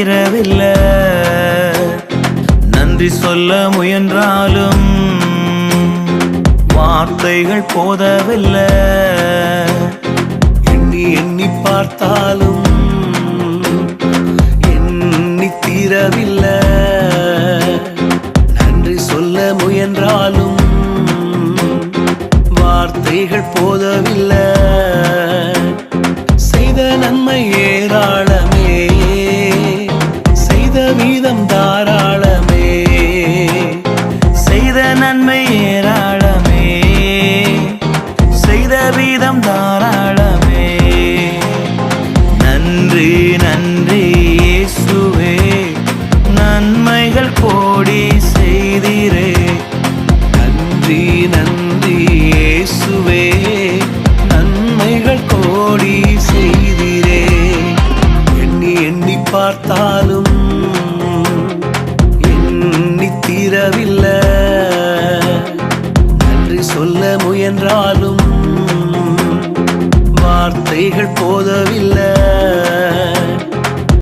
தீரவில்லை. நன்றி சொல்ல முயன்றாலும் வார்த்தைகள் போதவில்லை. எண்ணி எண்ணி பார்த்தாலும் எண்ணி தீரவில்லை. நன்றி சொல்ல முயன்றாலும் வார்த்தைகள் போதவில்லை. செய்த நன்மை ஏராளமே, செய்த வீதம் தாராளமே. செய்த நன்மை ஏராளமே, செய்த வீதம் தாராளமே. நன்றி நன்றி இயேசுவே, நன்மைகள் கோடி செய்தீரே. நன்றி நன்றி இயேசுவே, நன்மைகள் கோடி செய்தீரே. எண்ணி எண்ணி பார்த்தாலும் எண்ணி தீரவில்லை. நன்றி சொல்ல முயன்றாலும் வார்த்தைகள் போதவில்லை.